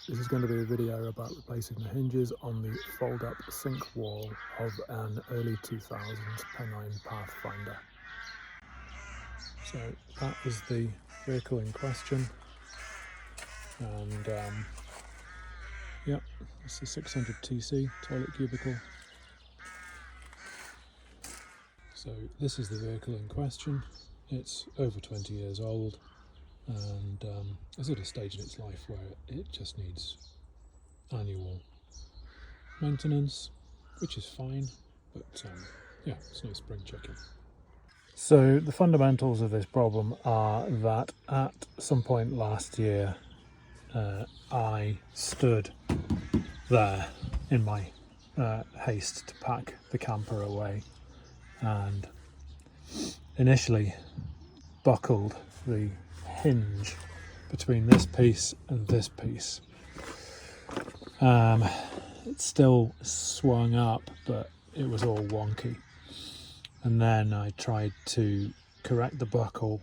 This is going to be a video about replacing the hinges on the fold-up sink wall of an early 2000s Pennine Pathfinder. So that is the vehicle in question, and yeah, it's the 600 TC toilet cubicle. So this is the vehicle in question. It's over 20 years old, and it's at a stage in its life where it just needs annual maintenance, which is fine, but yeah, it's no spring chicken. So the fundamentals of this problem are that at some point last year I stood there in my haste to pack the camper away and initially buckled the hinge between this piece and this piece. It still swung up, but it was all wonky. And then I tried to correct the buckle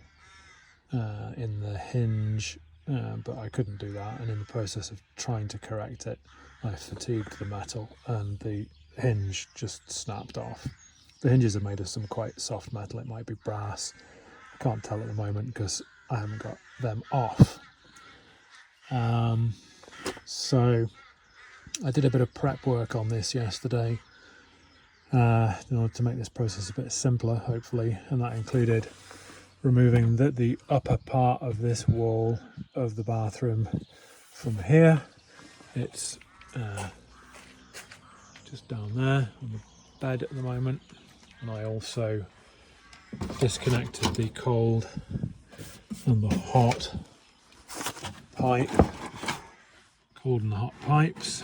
in the hinge, but I couldn't do that. And in the process of trying to correct it, I fatigued the metal and the hinge just snapped off. The hinges are made of some quite soft metal. It might be brass. I can't tell at the moment because I haven't got them off. So I did a bit of prep work on this yesterday in order to make this process a bit simpler, hopefully, and that included removing the upper part of this wall of the bathroom from here. It's just down there on the bed at the moment, and I also disconnected the cold and the hot pipe, cold and hot pipes.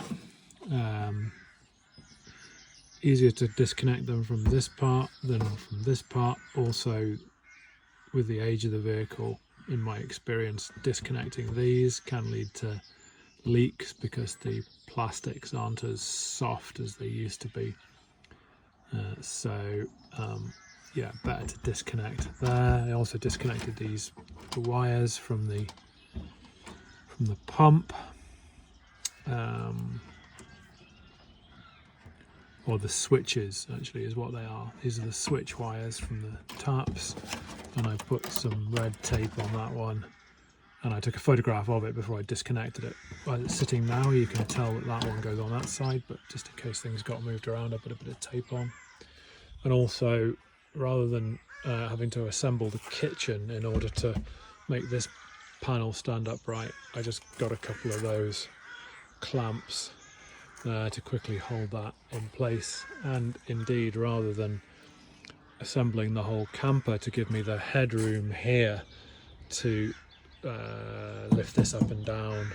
Easier to disconnect them from this part than from this part. Also, with the age of the vehicle, in my experience, disconnecting these can lead to leaks because the plastics aren't as soft as they used to be. Yeah, better to disconnect there. I also disconnected the wires from the pump, or the switches actually is what they are. These are the switch wires from the taps, and I put some red tape on that one, and I took a photograph of it before I disconnected it. While it's sitting now, you can tell that that one goes on that side, but just in case things got moved around, I put a bit of tape on. And also, rather than having to assemble the kitchen in order to make this panel stand upright, I just got a couple of those clamps to quickly hold that in place. And indeed, rather than assembling the whole camper to give me the headroom here to lift this up and down,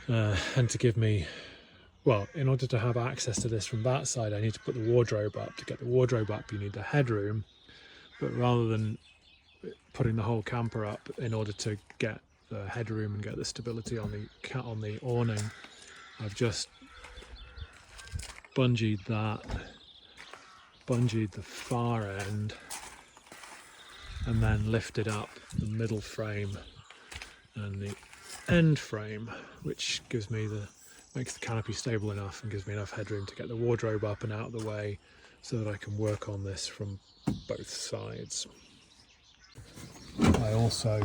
and to give me, well, in order to have access to this from that side, I need to put the wardrobe up. To get the wardrobe up, you need the headroom. But rather than putting the whole camper up in order to get the headroom and get the stability on the awning, I've just bungeed the far end, and then lifted up the middle frame and the end frame, which makes the canopy stable enough and gives me enough headroom to get the wardrobe up and out of the way so that I can work on this from both sides. I also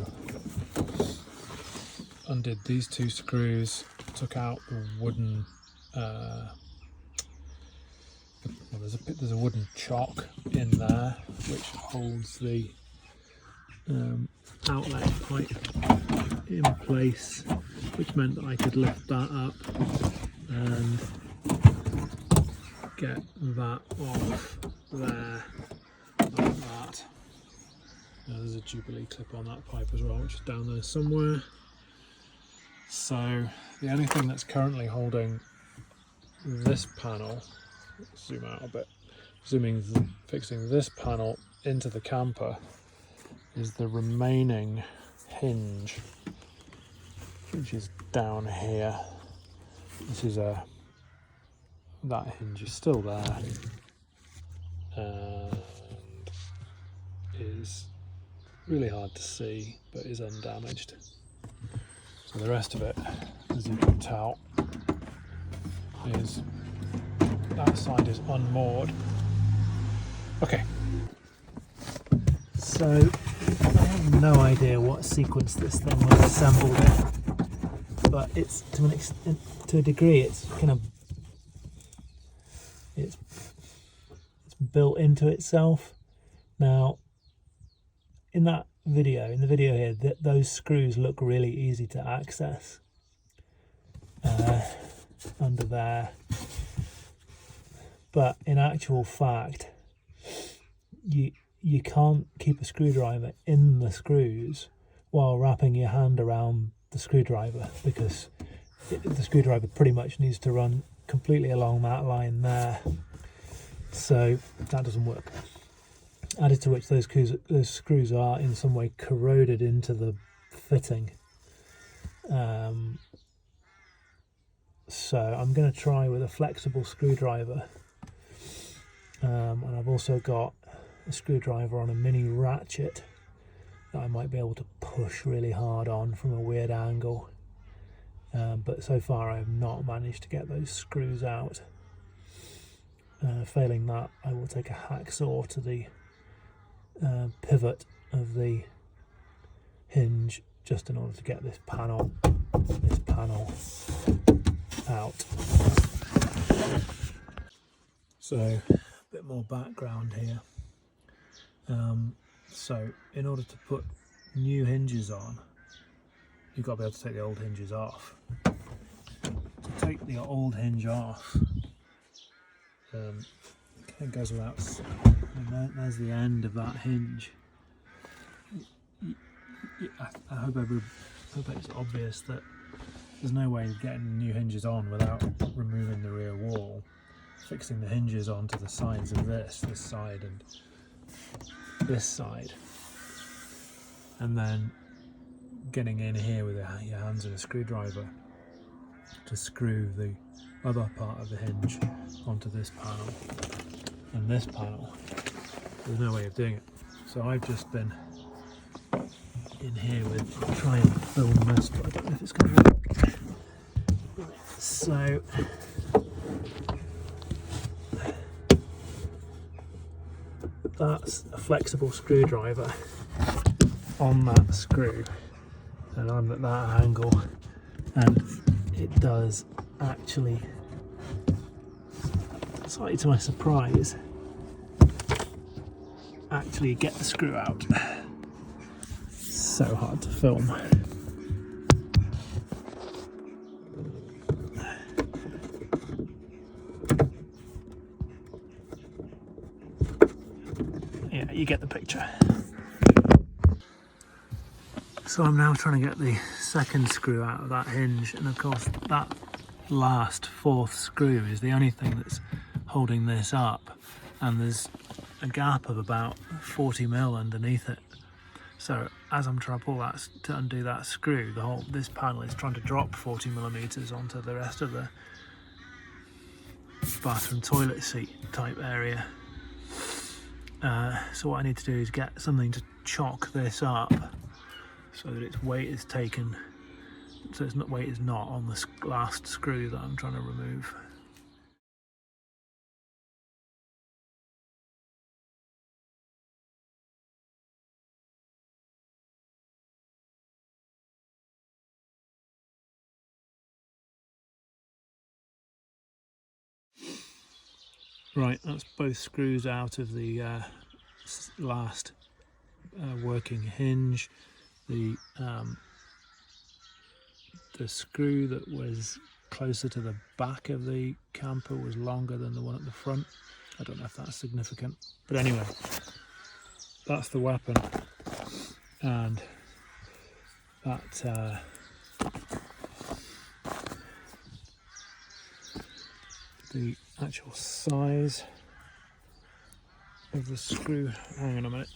undid these two screws, took out the wooden there's a wooden chock in there which holds the outlet pipe in place, which meant that I could lift that up and get that off there like that. Now there's a Jubilee clip on that pipe as well, which is down there somewhere. So the only thing that's currently holding this panel, zoom out a bit, fixing this panel into the camper, is the remaining hinge, which is down here. This is that hinge is still there and is really hard to see, but is undamaged. So the rest of it as you can tell, is that side is unmoored. Okay, so I have no idea what sequence this thing was assembled in, but it's to an extent, to a degree, it's kind of it's built into itself. Now, in the video here, those screws look really easy to access under there, but in actual fact, you can't keep a screwdriver in the screws while wrapping your hand around the screwdriver, because the screwdriver pretty much needs to run completely along that line there, so that doesn't work. Added to which, those screws are in some way corroded into the fitting. So I'm going to try with a flexible screwdriver, and I've also got a screwdriver on a mini ratchet that I might be able to push really hard on from a weird angle, but so far I have not managed to get those screws out. Failing that, I will take a hacksaw to the pivot of the hinge just in order to get this panel out. So a bit more background here. So in order to put new hinges on, you've got to be able to take the old hinges off. To take the old hinge off, it goes without, and there's the end of that hinge. I hope it's obvious that there's no way of getting new hinges on without removing the rear wall, fixing the hinges onto the sides of this side and this side, and then getting in here with your hands and a screwdriver to screw the other part of the hinge onto this panel and this panel. There's no way of doing it. So I've just been in here with, I'll try and film this, but I don't know if it's going to work. Right, so that's a flexible screwdriver on that screw, and I'm at that angle, and it does actually, slightly to my surprise, actually get the screw out. So hard to film. Yeah, you get the picture. So I'm now trying to get the second screw out of that hinge, and of course that last fourth screw is the only thing that's holding this up, and there's a gap of about 40mm underneath it. So as I'm trying to pull that, to undo that screw, this panel is trying to drop 40mm onto the rest of the bathroom toilet seat type area. So what I need to do is get something to chock this up so that its weight is taken, so its weight is not on the last screw that I'm trying to remove. Right, that's both screws out of the last working hinge. The screw that was closer to the back of the camper was longer than the one at the front. I don't know if that's significant, but anyway, that's the weapon, and that the actual size of the screw. Hang on a minute.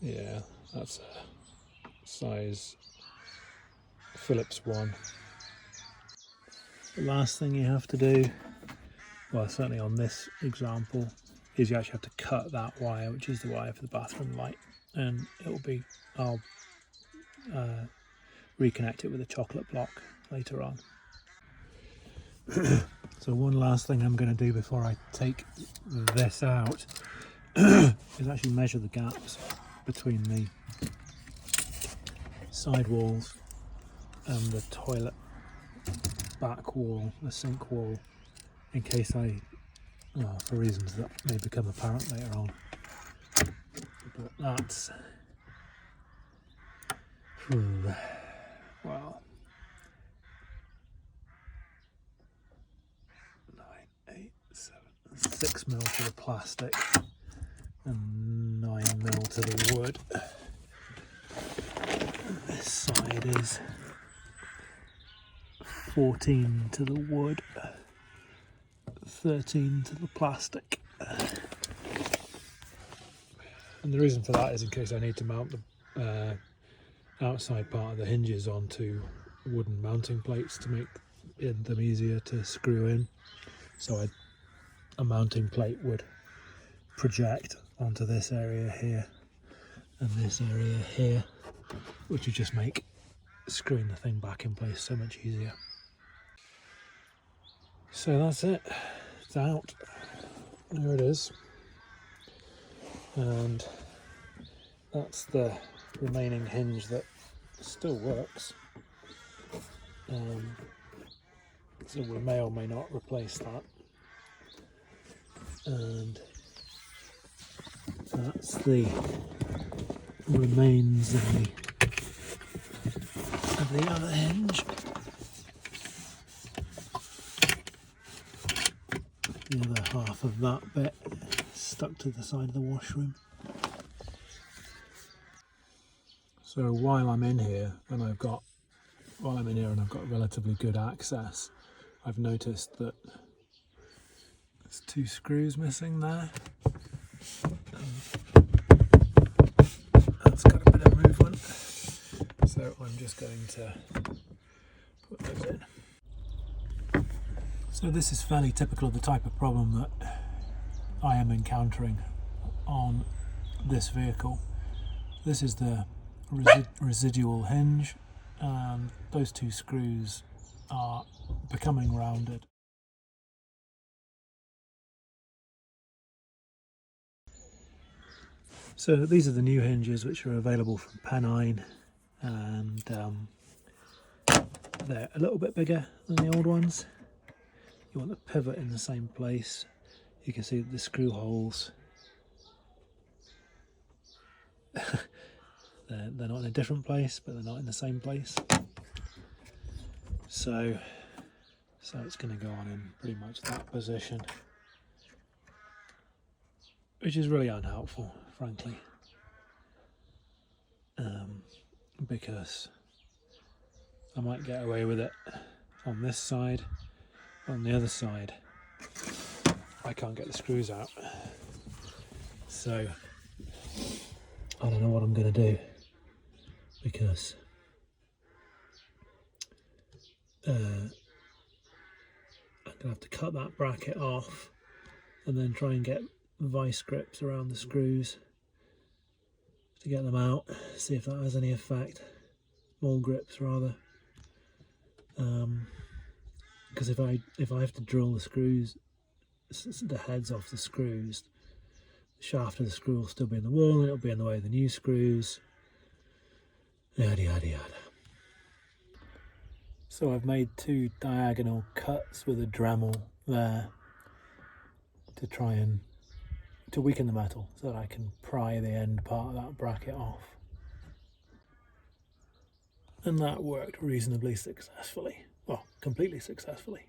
Yeah, that's a size Phillips 1. The last thing you have to do, well, certainly on this example, is you actually have to cut that wire, which is the wire for the bathroom light, and I'll reconnect it with a chocolate block later on. So one last thing I'm going to do before I take this out is actually measure the gaps between the side walls and the toilet back wall, the sink wall, in case for reasons that may become apparent later on. But that's, well, 9, 8, 7, 6 mil to the plastic and 9 mil to the wood. And this side is 14 to the wood, 13 to the plastic. And the reason for that is in case I need to mount the outside part of the hinges onto wooden mounting plates to make them easier to screw in. So a mounting plate would project onto this area here and this area here, which would just make screwing the thing back in place so much easier. So that's it, it's out. There it is. And that's the remaining hinge that still works. So we may or may not replace that. And that's the remains of the other hinge. The other half of that bit stuck to the side of the washroom. So while I'm in here and I've got relatively good access, I've noticed that there's 2 screws missing there. That's got a bit of movement. So I'm just going to put those in. So this is fairly typical of the type of problem that I am encountering on this vehicle. This is the residual hinge, and those 2 screws are becoming rounded. So these are the new hinges which are available from Pennine, and they're a little bit bigger than the old ones. You want the pivot in the same place. You can see the screw holes. They're not in a different place, but they're not in the same place. So it's going to go on in pretty much that position, which is really unhelpful, frankly, because I might get away with it on this side. On the other side, I can't get the screws out, so I don't know what I'm going to do, because I'm going to have to cut that bracket off and then try and get vice grips around the screws to get them out, see if that has any effect. Mole grips rather, because if I have to drill the screws, the heads off the screws, the shaft of the screw will still be in the wall and it'll be in the way of the new screws, yada yada yada. So I've made 2 diagonal cuts with a Dremel there to try and weaken the metal so that I can pry the end part of that bracket off. And that worked reasonably successfully. Well, completely successfully.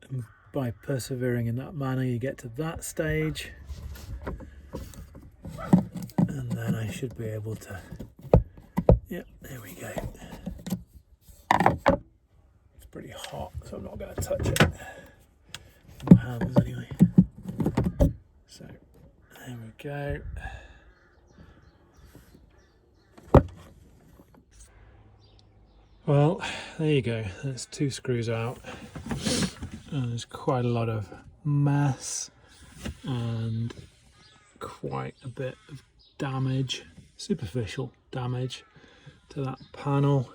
And by persevering in that manner, you get to that stage, and then I should be able to, yep, there we go. It's pretty hot, so I'm not going to touch it with my hands anyway. So there we go. Well, there you go. That's 2 screws out. And there's quite a lot of mass and quite a bit of damage, superficial damage to that panel.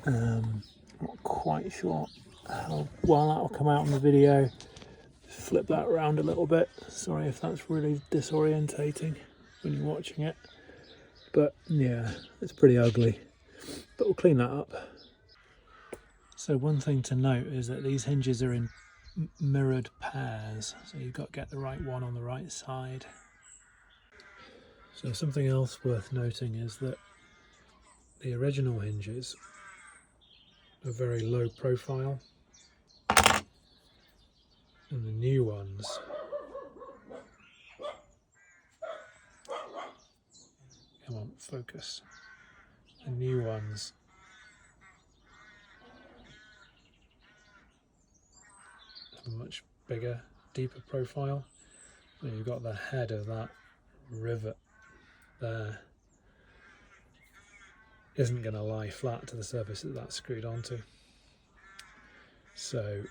Not quite sure how well that will come out in the video. Just flip that around a little bit. Sorry if that's really disorientating when you're watching it. But yeah, it's pretty ugly. But we'll clean that up. So one thing to note is that these hinges are in mirrored pairs. So you've got to get the right one on the right side. So something else worth noting is that the original hinges are very low profile, and the new ones come on, focus. The new ones have a much bigger, deeper profile. So you've got the head of that rivet there isn't going to lie flat to the surface that that's screwed onto. So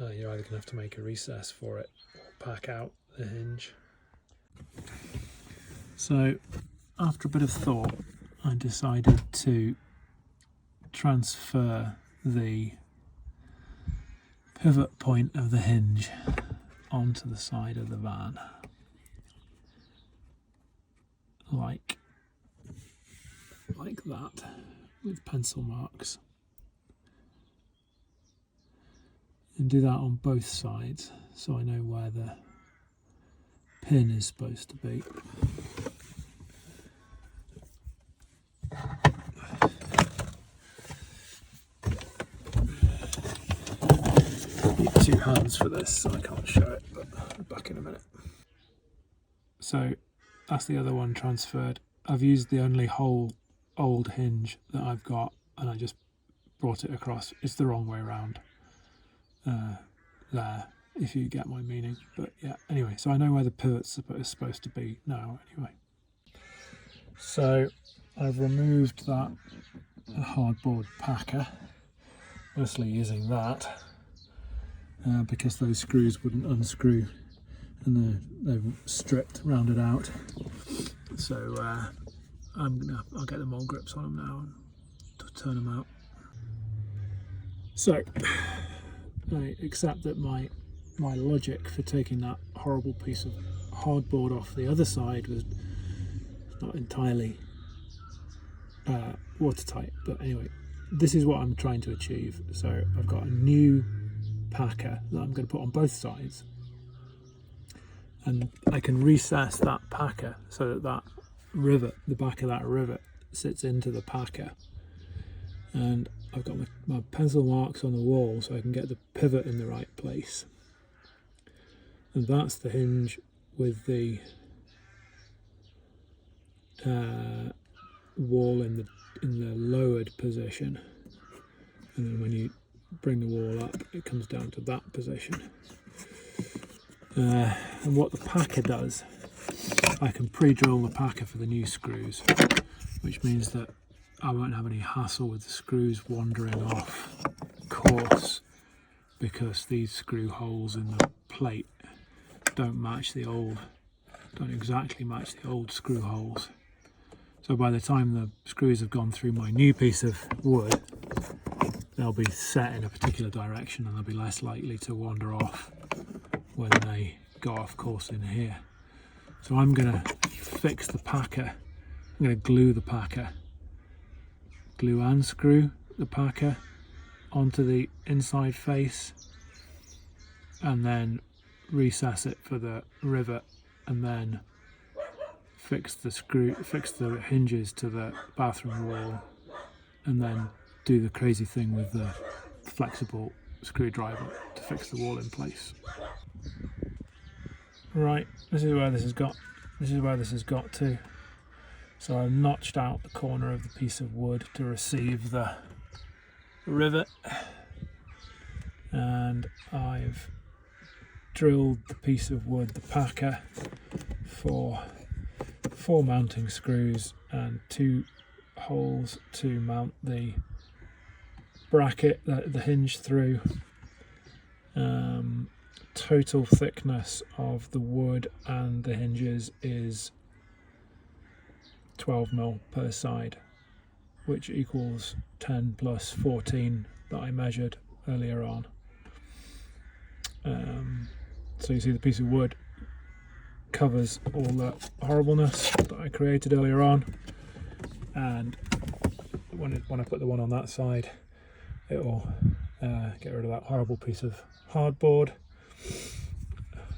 you're either going to have to make a recess for it or pack out the hinge. So after a bit of thought, I decided to transfer the pivot point of the hinge onto the side of the van, like that, with pencil marks, and do that on both sides so I know where the pin is supposed to be. Need 2 hands for this, so I can't show it, but I'll be back in a minute. So that's the other one transferred. I've used the only whole old hinge that I've got, and I just brought it across. It's the wrong way around there, if you get my meaning. But yeah, anyway, so I know where the pivot's supposed to be now anyway. So I've removed that hardboard packer, mostly using that because those screws wouldn't unscrew, and they're stripped, rounded out. So I'll get the mole grips on them now and turn them out. So I accept that my logic for taking that horrible piece of hardboard off the other side was not entirely watertight, but anyway, this is what I'm trying to achieve. So I've got a new packer that I'm going to put on both sides, and I can recess that packer so that rivet, the back of that rivet, sits into the packer, and I've got my pencil marks on the wall so I can get the pivot in the right place. And that's the hinge with the wall in the lowered position, and then when you bring the wall up it comes down to that position. And what the packer does, I can pre-drill the packer for the new screws, which means that I won't have any hassle with the screws wandering off course, because these screw holes in the plate don't exactly match the old screw holes. So by the time the screws have gone through my new piece of wood, they'll be set in a particular direction and they'll be less likely to wander off when they go off course in here. So I'm going to fix the packer. I'm going to glue the packer, glue and screw the packer onto the inside face, and then recess it for the rivet, and then fix the hinges to the bathroom wall, and then do the crazy thing with the flexible screwdriver to fix the wall in place. Right, this is where this has got to. So I've notched out the corner of the piece of wood to receive the rivet, and I've drilled the piece of wood, the packer, for 4 mounting screws and 2 holes to mount the bracket, the hinge through. total thickness of the wood and the hinges is 12mm per side, which equals 10 plus 14 that I measured earlier on. So you see the piece of wood covers all that horribleness that I created earlier on, and when I put the one on that side, it will get rid of that horrible piece of hardboard.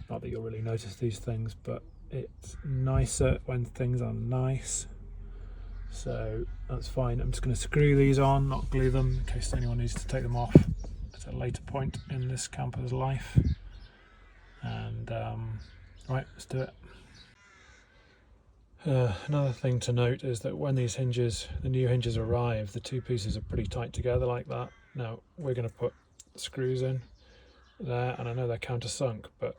Not that you'll really notice these things, but it's nicer when things are nice, so that's fine. I'm just going to screw these on, not glue them, in case anyone needs to take them off at a later point in this camper's life. And right, let's do it. Another thing to note is that when these hinges, the new hinges arrive, the two pieces are pretty tight together like that. Now we're going to put screws in there, and I know they're countersunk, but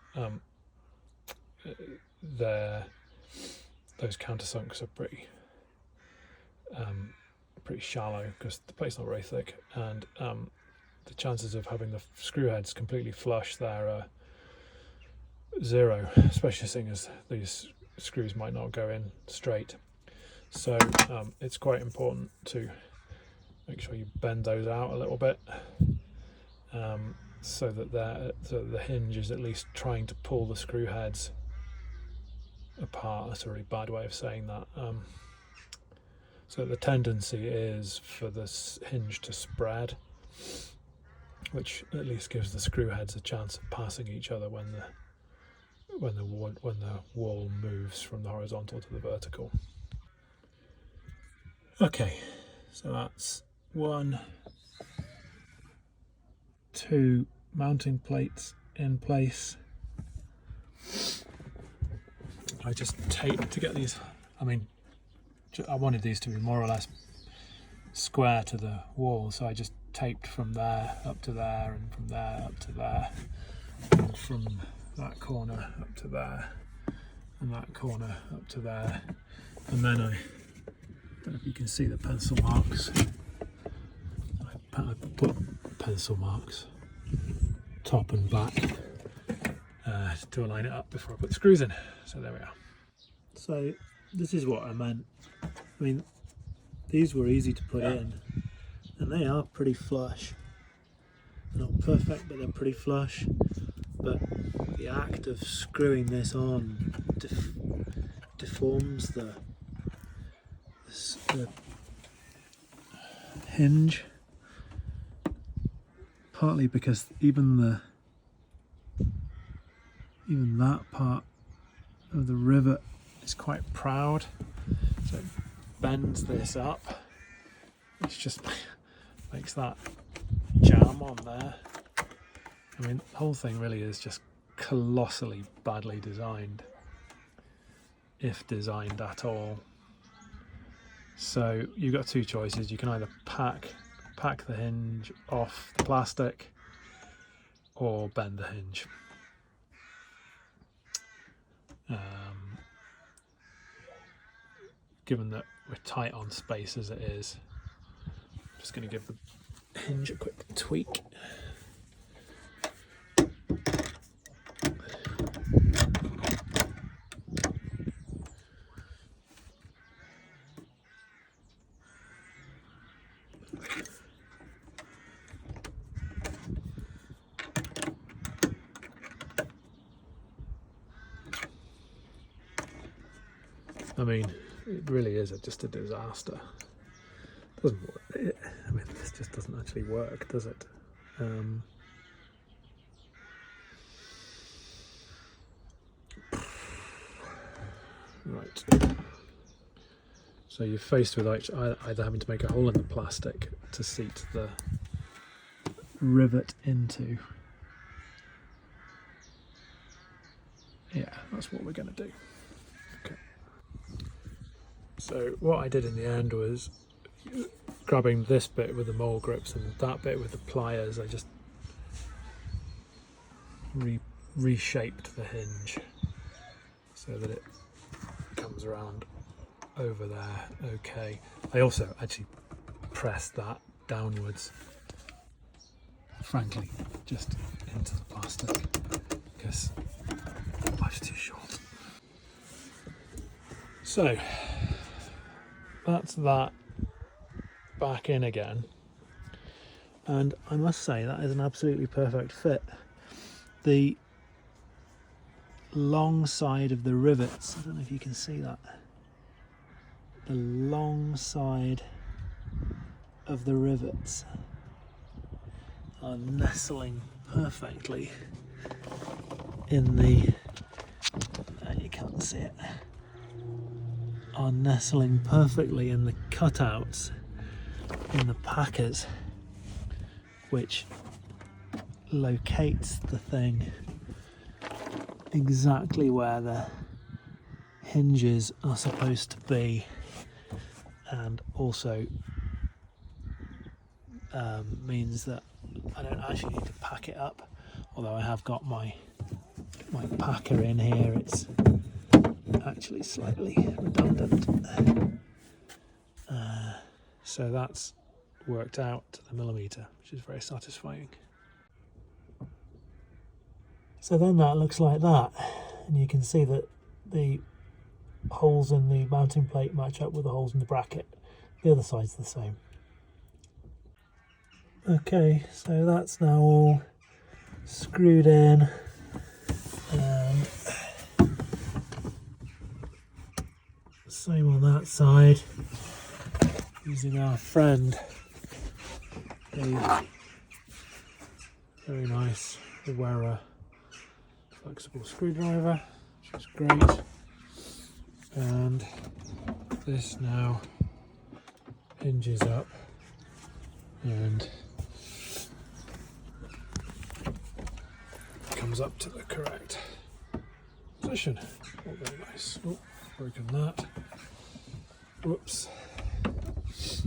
those countersunks are pretty shallow because the plate's not very thick, and the chances of having the screw heads completely flush there are zero, especially seeing as these screws might not go in straight. So it's quite important to make sure you bend those out a little bit, so that the hinge is at least trying to pull the screw heads apart. That's a really bad way of saying that. So the tendency is for this hinge to spread, which at least gives the screw heads a chance of passing each other when the wall moves from the horizontal to the vertical. Okay, so that's 1, 2 mounting plates in place. I just taped to get these. I wanted these to be more or less square to the wall, so I just taped from there up to there, and from there up to there, and from that corner up to there, and that corner up to there. And then I don't know if you can see the pencil marks. I put pencil marks top and back to align it up before I put the screws in. So there we are. So this is what I meant. I mean, these were easy to put in, and they are pretty flush. They're not perfect, but they're pretty flush. But the act of screwing this on deforms the hinge, partly because even that part of the rivet is quite proud, so it bends this up, which just makes that jam on there. I mean, the whole thing really is just colossally badly designed, if designed at all. So you've got two choices. You can either pack the hinge off the plastic or bend the hinge. Given that we're tight on space as it is, I'm just going to give the hinge a quick tweak. I mean, it really is just a disaster. It doesn't work. I mean, this just doesn't actually work, does it? Right. So you're faced with either having to make a hole in the plastic to seat the rivet into. Yeah, that's what we're going to do. Okay. So what I did in the end was grabbing this bit with the mole grips and that bit with the pliers. I just reshaped the hinge so that it comes around over there. Okay. I also actually pressed that downwards, frankly, just into the plastic. focus. Life's too short. So that's that back in again, and I must say that is an absolutely perfect fit. The long side of the rivets, I don't know if you can see that, the long side of the rivets are nestling perfectly in the, you can't see it, are nestling perfectly in the cutouts in the packers, which locates the thing exactly where the hinges are supposed to be, and also means that I don't actually need to pack it up, although I have got my packer in here. It's actually slightly redundant, so that's worked out to the millimetre, which is very satisfying. So then that looks like that, and you can see that the holes in the mounting plate match up with the holes in the bracket. The other side's the same. Okay, so that's now all screwed in, and same on that side, using our friend, a very nice Wera flexible screwdriver, which is great. And this now hinges up and comes up to the correct position. Oh, very nice. Oh, broken that. Whoops. Let's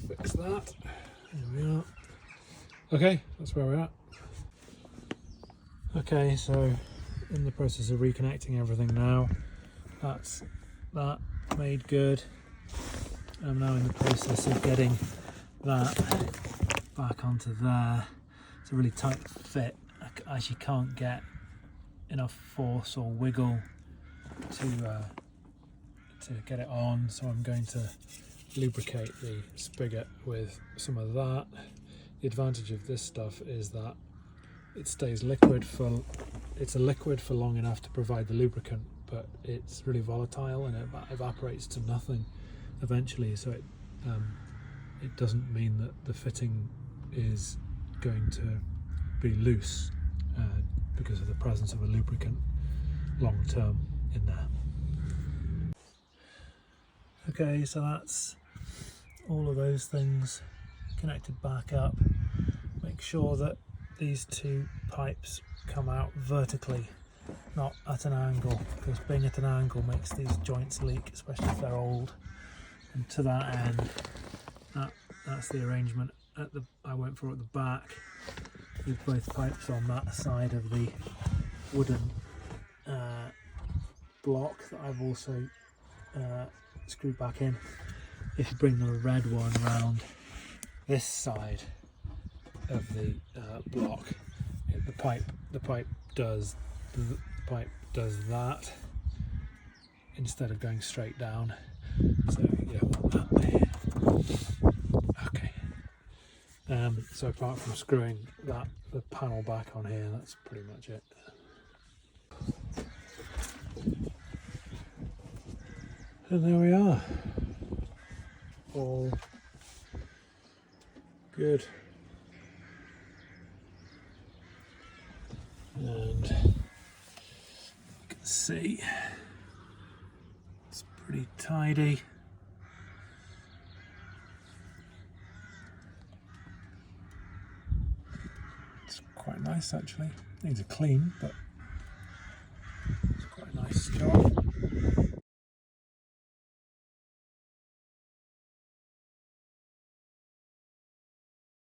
fix that. There we are. Okay, that's where we're at. Okay, so in the process of reconnecting everything now. That's that made good. I'm now in the process of getting that back onto there. It's a really tight fit. I actually can't get enough force or wiggle to get it on, so I'm going to lubricate the spigot with some of that. The advantage of this stuff is that it stays liquid for, it's a liquid for long enough to provide the lubricant, but it's really volatile and it evaporates to nothing eventually, so it doesn't mean that the fitting is going to be loose because of the presence of a lubricant long term in there. Okay, so that's all of those things connected back up. Make sure that these two pipes come out vertically, not at an angle, because being at an angle makes these joints leak, especially if they're old. And to that end, that's the arrangement I went for at the back, with both pipes on that side of the wooden block that I've also screwed back in. If you bring the red one round this side of the block, the pipe does that instead of going straight down, so you don't want that there. Okay, so apart from screwing the panel back on here, that's pretty much it. And there we are, all good. And you can see it's pretty tidy. It's quite nice actually. Needs a clean, but it's quite a nice job.